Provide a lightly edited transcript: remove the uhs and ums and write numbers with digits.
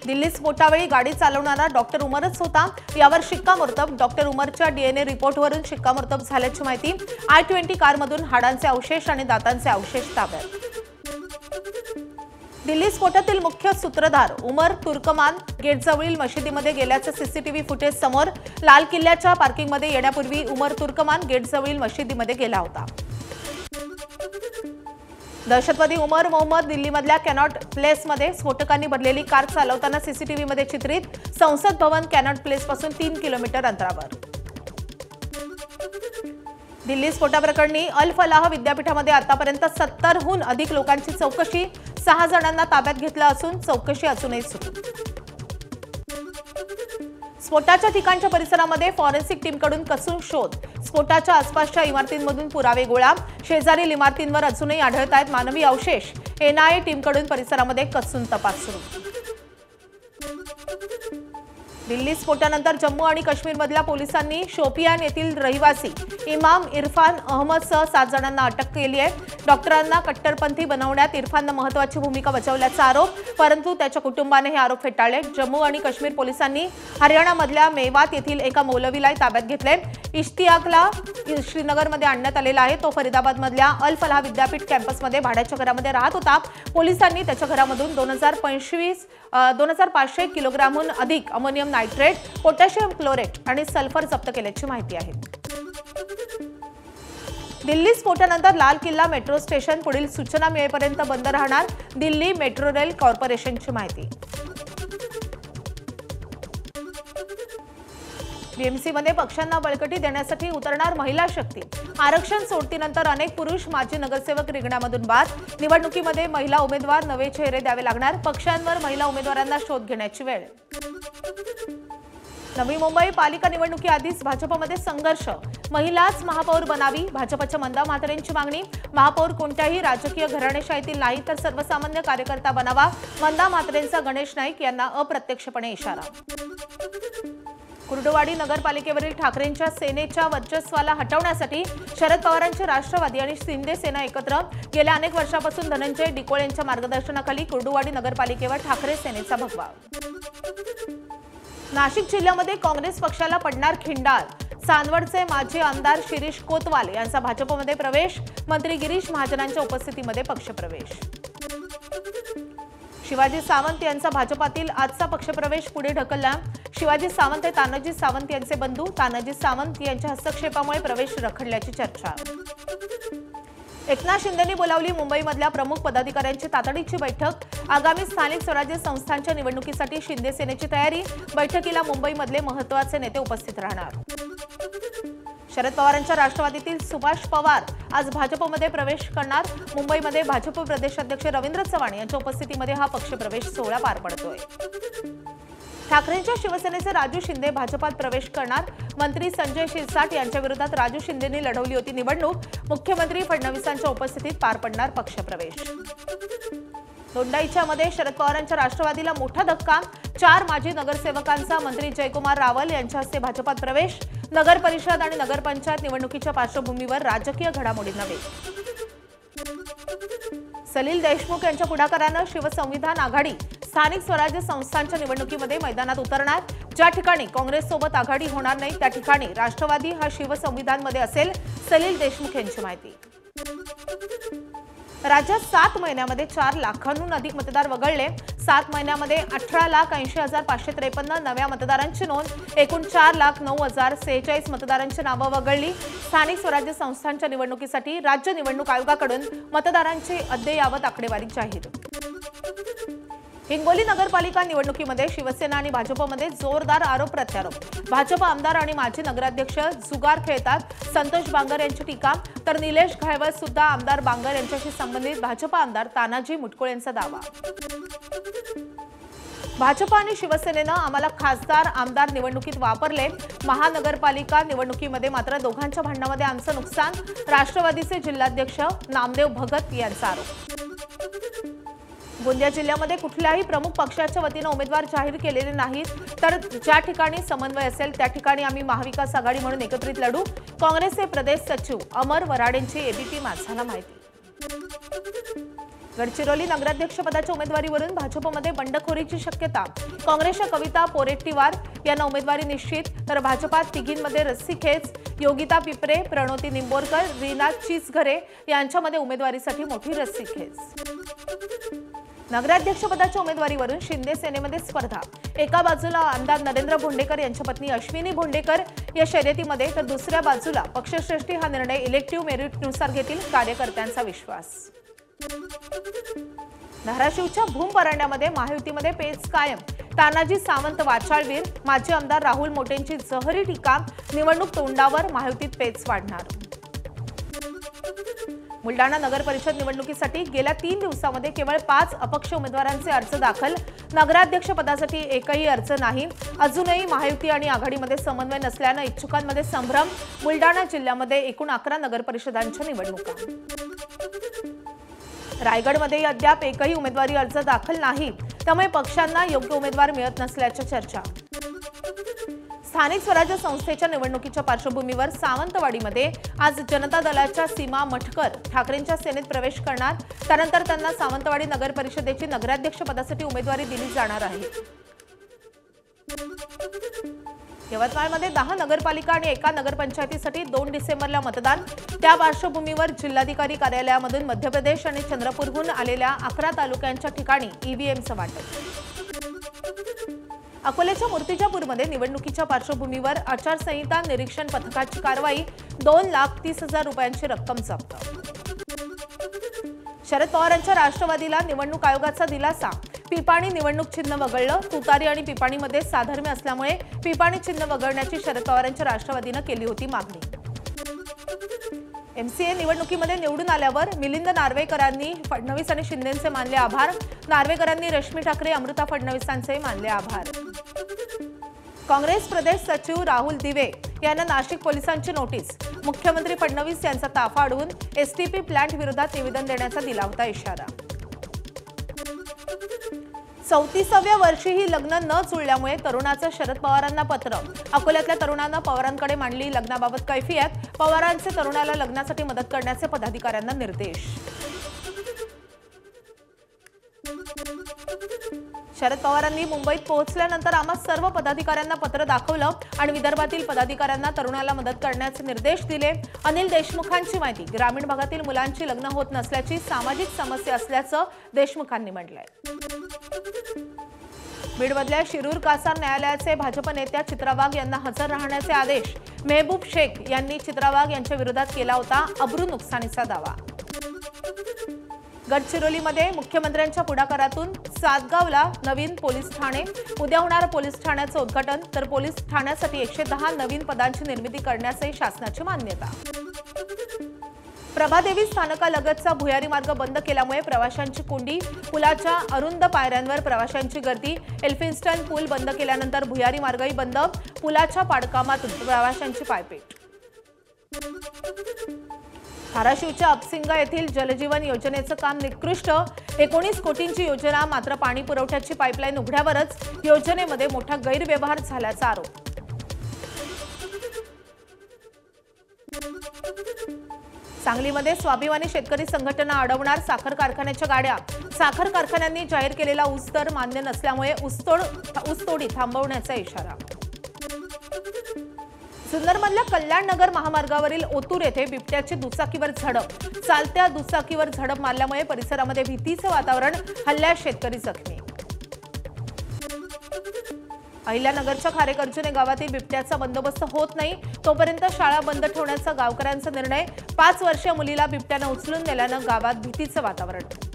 दिल्ली स्फोटावेळी गाडी चालवणारा डॉक्टर उमरच होता, यावर शिक्कामोर्तब. डॉक्टर उमरच्या डीएनए रिपोर्टवरून शिक्कामोर्तब झाल्याची माहिती. i20 कारमधून हाडांचे अवशेष आणि दातांचे अवशेष ताब्यात. दिल्ली स्फोटातील मुख्य सूत्रधार उमर तुर्कमान गेटजवळील मशिदीमध्ये गेल्याचे सीसीटीव्ही फुटेज समोर. लाल किल्ल्याच्या पार्किंगमध्ये येण्यापूर्वी उमर तुर्कमान गेटजवळील मशिदीमध्ये गेला होता. दहशतवादी उमर मोहम्मद दिल्लीमधल्या कॅनॉट प्लेसमध्ये स्फोटकांनी भरलेली कार चालवताना सीसीटीव्हीमध्ये चित्रित. संसद भवन कॅनॉट प्लेसपासून 3 किलोमीटर अंतरावर. दिल्ली स्फोटाप्रकरणी अल फलाह विद्यापीठामध्ये आतापर्यंत 70हून अधिक लोकांची चौकशी. 6 जणांना ताब्यात घेतलं असून चौकशी अजूनही सुरू. स्फोटाच्या ठिकाणच्या परिसरामध्ये फॉरेन्सिक टीमकडून कसून शोध. स्फोटाच्या आसपासच्या इमारतींमधून पुरावे गोळा. शेजारील इमारतींवर अजूनही आढळत आहेत मानवी अवशेष. एनआयए टीमकडून परिसरामध्ये कसून तपास सुरू. दिल्ली स्फोटानंतर जम्मू आणि काश्मीरमधल्या पोलिसांनी शोपियान येथील रहिवासी इमाम इरफान अहमदसह 7 जणांना अटक केली आहे. डॉक्टरांना कट्टरपंथी बनवण्यात इरफाननं महत्त्वाची भूमिका बजावल्याचा आरोप, परंतु त्याच्या कुटुंबाने हे आरोप फेटाळले. जम्मू आणि काश्मीर पोलिसांनी हरियाणामधल्या मेवात येथील एका मौलवीला ताब्यात घेतले. इश्तियाकला श्रीनगरमध्ये आणण्यात आलेला आहे. तो फरीदाबादमधल्या अल फलाह विद्यापीठ कॅम्पसमध्ये भाड्याच्या घरामध्ये राहत होता. पोलिसांनी त्याच्या घरामधून 2500 किलोग्रामहून अधिक अमोनियम नायट्रेट, पोटॅशियम क्लोरेट आणि सल्फर जप्त केल्याची माहिती आहे. दिल्ली स्फोटानंतर लाल किल्ला मेट्रो स्टेशन पुढील सूचना मिळेपर्यंत बंद राहणार. दिल्ली मेट्रो रेल कॉर्पोरेशनची माहिती. बीएमसीमध्ये पक्षांना बळकटी देण्यासाठी उतरणार महिला शक्ती. आरक्षण सोडतीनंतर अनेक पुरुष माजी नगरसेवक रिंगणामधून बाद. निवडणुकीमध्ये महिला उमेदवार नवे चेहरे द्यावे लागणार. पक्षांवर महिला उमेदवारांना शोध घेण्याची वेळ. नवी मुंबई पालिका निवडणुकीआधीच भाजपमध्ये संघर्ष. महिलाच महापौर बनावी, भाजपच्या मंदा म्हात्रेंची मागणी. महापौर कोणत्याही राजकीय घराणेशाहीतील नाही तर सर्वसामान्य कार्यकर्ता बनावा. मंदा म्हात्रेंचा गणेश नाईक यांना अप्रत्यक्षपणे इशारा. कुर्डुवाडी नगरपालिकेवरील ठाकरेंच्या सेनेच्या वर्चस्वाला हटवण्यासाठी शरद पवारांचे राष्ट्रवादी आणि शिंदे सेना एकत्र. गेल्या अनेक वर्षापासून धनंजय डिकोळेंच्या मार्गदर्शनाखाली कुर्डुवाडी नगरपालिकेवर ठाकरे सेनेचा भगवा. नाशिक जिल्ह्यामध्ये काँग्रेस पक्षाला पडणार खिंडार. चांदवडचे माजी आमदार शिरीष कोतवाल यांचा भाजपमध्ये प्रवेश. मंत्री गिरीश महाजनांच्या उपस्थितीमध्ये पक्षप्रवेश. शिवाजी सावंत यांचा भाजपातील आजचा पक्षप्रवेश पुढे ढकलला. शिवाजी सावंत हे तानाजी सावंत यांचे बंधू. तानाजी सावंत यांच्या हस्तक्षेपामुळे प्रवेश रखडल्याची चर्चा. एकनाथ शिंदेंनी बोलावली मुंबईमधल्या प्रमुख पदाधिकाऱ्यांची तातडीची बैठक. आगामी स्थानिक स्वराज्य संस्थांच्या निवडणुकीसाठी शिंदे सेनेची तयारी. बैठकीला मुंबईमधले महत्त्वाचे नेते उपस्थित राहणार. शरद पवारांच्या राष्ट्रवादीतील सुभाष पवार आज भाजपमध्ये प्रवेश करणार. मुंबईमध्ये भाजप प्रदेशाध्यक्ष रवींद्र चव्हाण यांच्या उपस्थितीमध्ये हा पक्षप्रवेश सोहळा पार पडतोय. ठाकरेंच्या शिवसेनेचे राजू शिंदे भाजपात प्रवेश करणार. मंत्री संजय शिरसाट यांच्या विरोधात राजू शिंदेंनी लढवली होती निवडणूक. मुख्यमंत्री फडणवीसांच्या उपस्थितीत पार पडणार पक्षप्रवेश. दोंडाईच्यामध्ये शरद पवारांच्या राष्ट्रवादीला मोठा धक्का. 4 माजी नगरसेवकांचा मंत्री जयकुमार रावल यांच्या हस्ते भाजपात प्रवेश. नगर परिषद आणि नगरपंचायत निवडणुकीच्या पार्श्वभूमीवर राजकीय घडामोडी नव्हे. सलील देशमुख यांच्या पुढाकारानं शिवसंविधान आघाडी स्थानिक स्वराज्य संस्थांच्या निवडणुकीमध्ये मैदानात उतरणार. ज्या ठिकाणी काँग्रेससोबत आघाडी होणार नाही त्या ठिकाणी राष्ट्रवादी हा शिवसंविधानमध्ये असेल. सलील देशमुख यांची माहिती. राज्यात 7 महिन्यामध्ये 4 लाखांहून अधिक मतदार वगळले. 7 महिन्यामध्ये 18,80,553 नव्या मतदारांची नोंद. एकूण 4,09,046 मतदारांची नावं वगळली. स्थानिक स्वराज्य संस्थांच्या निवडणुकीसाठी राज्य निवडणूक आयोगाकडून मतदारांची अद्ययावत आकडेवारी जाहीर. हिंगोली नगरपालिका निवडणुकीमध्ये शिवसेना आणि भाजपमध्ये जोरदार आरोप प्रत्यारोप. भाजप आमदार आणि माजी नगराध्यक्ष जुगार खेळतात. संतोष बांगर यांची टीका. तर निलेश घायवळ सुद्धा आमदार बांगर यांच्याशी संबंधित भाजप आमदार तानाजी मुटकुळे यांचा दावा. भाजप आणि शिवसेनेनं आम्हाला खासदार आमदार निवडणुकीत वापरले. महानगरपालिका निवडणुकीमध्ये मात्र दोघांच्या भांडणामध्ये आमचं नुकसान. राष्ट्रवादीचे जिल्हाध्यक्ष नामदेव भगत यांचा आरोप. गोंदिया जिल्ह्यामध्ये कुठल्याही प्रमुख पक्षाच्या वतीने उमेदवार जाहीर केलेले नाहीत. तर ज्या ठिकाणी समन्वय असेल त्या ठिकाणी आम्ही महाविकास आघाडी म्हणून एकत्रित लढू. काँग्रेसचे प्रदेश सचिव अमर वराडेंची एबीपी माझाला माहिती. गडचिरोली नगराध्यक्षपदाच्या उमेदवारीवरून भाजपमध्ये बंडखोरीची शक्यता। काँग्रेसच्या कविता पोरेट्टीवार यांना उमेदवारी निश्चित, तर भाजपात तिघींमध्ये रस्सीखेच। योगिता पिपरे, प्रणोती निंबोरकर, रीना चिचघरे यांच्यामध्ये उमेदवारीसाठी मोठी रस्सीखेच। नगराध्यक्षपदाच्या उमेदवारीवरून शिंदे सेनेमध्ये स्पर्धा। एका बाजूला आमदार नरेंद्र भोंडेकर यांच्या पत्नी अश्विनी भोंडेकर या शर्यतीमध्ये, तर दुसऱ्या बाजूला पक्षश्रेष्ठी हा निर्णय इलेक्टिव्ह मेरिटनुसार घेतील कार्यकर्त्यांचा विश्वास। धाराशिवच्या भूमपरांड्यामध्ये महायुतीमध्ये पेच कायम। तानाजी सावंत वाचाळवीर, माजी आमदार राहुल मोटेंची जहरी टीका। निवडणूक तोंडावर, महायुतीत पेच वाढणार। बुलडाणा नगर परिषद निवडणुकीसाठी गेल्या 3 दिवसांमध्ये केवळ 5 अपक्ष उमेदवारांचे अर्ज दाखल। नगराध्यक्ष पदासाठी एकही अर्ज नाही। अजूनही महायुती आणि आघाडीमध्ये समन्वय नसल्याने इच्छुकांमध्ये संभ्रम। बुलडाणा जिल्ह्यामध्ये एकूण 11 नगर परिषदांच्या निवडणुका। रायगडमध्ये अद्याप एकही उमेदवारी अर्ज दाखल नाही, त्यामुळे पक्षांना योग्य उमेदवार मिळत नसल्याच्या चर्चा। स्थानिक स्वराज्य संस्थेच्या निवडणुकीच्या पार्श्वभूमीवर सावंतवाडीमध्ये आज जनता दलाच्या सीमा मठकर ठाकरेंच्या सेनेत प्रवेश करणार। त्यानंतर त्यांना सावंतवाडी नगर परिषदेची नगराध्यक्ष पदासाठी उमेदवारी दिली जाणार आहे। यवतमाळमध्ये 10 नगरपालिका आणि एका नगरपंचायतीसाठी 2 डिसेंबरला मतदान। त्या पार्श्वभूमीवर जिल्हाधिकारी कार्यालयामधून मध्य प्रदेश आणि चंद्रपूरहून आलेल्या 11 तालुक्यांच्या ठिकाणी ईव्हीएमचं वाटप। अकोल्याच्या मूर्तिजापूरमध्ये निवडणुकीच्या पार्श्वभूमीवर आचारसंहिता निरीक्षण पथकाची कारवाई। 2,30,000 रुपयांची रक्कम जप्त। शरद पवारांच्या राष्ट्रवादीला निवडणूक आयोगाचा दिलासा। पिपाणी निवडणूक चिन्ह वगळलं। तुतारी आणि पिपाणीमध्ये साधर्म्य असल्यामुळे पिपाणी चिन्ह वगळण्याची शरद पवारांच्या राष्ट्रवादीनं केली होती मागणी। एमसीए निवडणुकीमध्ये निवडून आल्यावर मिलिंद नार्वेकरांनी फडणवीस आणि शिंदेंचे मानले आभार। नार्वेकरांनी रश्मी ठाकरे, अमृता फडणवीसांचे मानले आभार। काँग्रेस प्रदेश सचिव राहुल दिवे यांना नाशिक पोलिसांची नोटीस। मुख्यमंत्री फडणवीस यांचा ताफा अडवून एसटीपी प्लांट विरोधात निवेदन देण्याचा दिला होता इशारा। 34व्या वर्षीही लग्न न जुळल्यामुळे तरुणाचं शरद पवारांना पत्र। अकोल्यातल्या तरुणानं पवारांकडे मांडली लग्नाबाबत कैफियत। पवारांचे तरुणाला लग्नासाठी मदत करण्याचे पदाधिकाऱ्यांना निर्देश। शरद पवारांनी मुंबईत पोहोचल्यानंतर आम्हा सर्व पदाधिकाऱ्यांना पत्र दाखवलं आणि विदर्भातील पदाधिकाऱ्यांना तरुणाला मदत करण्याचे निर्देश दिले। अनिल देशमुखांची माहिती। ग्रामीण भागातील मुलांची लग्न होत नसल्याची सामाजिक समस्या असल्याचं देशमुखांनी म्हटलंय। बीडमधल्या शिरूर कासार न्यायालयाचे भाजप नेत्या चित्रा वाघ यांना हजर राहण्याचे आदेश। मेहबूब शेख यांनी चित्रा वाघ यांच्या विरोधात केला होता अब्रू नुकसानीचा दावा। गडचिरोलीमध्ये मुख्यमंत्र्यांच्या पुढाकारातून सातगावला नवीन पोलीस ठाणे। उद्या होणार पोलीस ठाण्याचं उद्घाटन, तर पोलीस ठाण्यासाठी 110 नवीन पदांची निर्मिती करण्यासही शासनाची मान्यता। प्रभादेवी स्थानकालगतचा भुयारी मार्ग बंद केल्यामुळे प्रवाशांची कोंडी। पुलाच्या अरुंद पायऱ्यांवर प्रवाशांची गर्दी। एल्फिन्स्टन पूल बंद केल्यानंतर भुयारी मार्गही बंद। पुलाच्या पाडकामातून प्रवाशांची पायपीट। धाराशिवच्या अपसिंगा येथील जलजीवन योजनेचं काम निकृष्ट। 19 कोटींची योजना, मात्र पाणी पुरवठ्याची पाईपलाईन उघड्यावरच। योजनेमध्ये मोठा गैरव्यवहार झाल्याचा आरोप। सांगलीमध्ये स्वाभिमानी शेतकरी संघटना अडवणार साखर कारखान्याच्या गाड्या। साखर कारखान्यांनी जाहीर केलेला ऊस दर मान्य नसल्यामुळे ऊसतोडी थांबवण्याचा इशारा। जुन्नरमधल्या कल्याणनगर महामार्गावरील ओतूर येथे बिबट्याची दुचाकीवर झडप। चालत्या दुचाकीवर झडप मारल्यामुळे परिसरामध्ये भीतीचं वातावरण। हल्ल्यात शेतकरी जखमी। अहिल्यानगरच्या खारेकर्जुने गावातील बिबट्याचा बंदोबस्त होत नाही, तोपर्यंत शाळा बंद ठेवण्याचा गावकऱ्यांचा निर्णय। 5 वर्षीय मुलीला बिबट्याने उचलून नेल्यानं गावात भीतीचं वातावरण।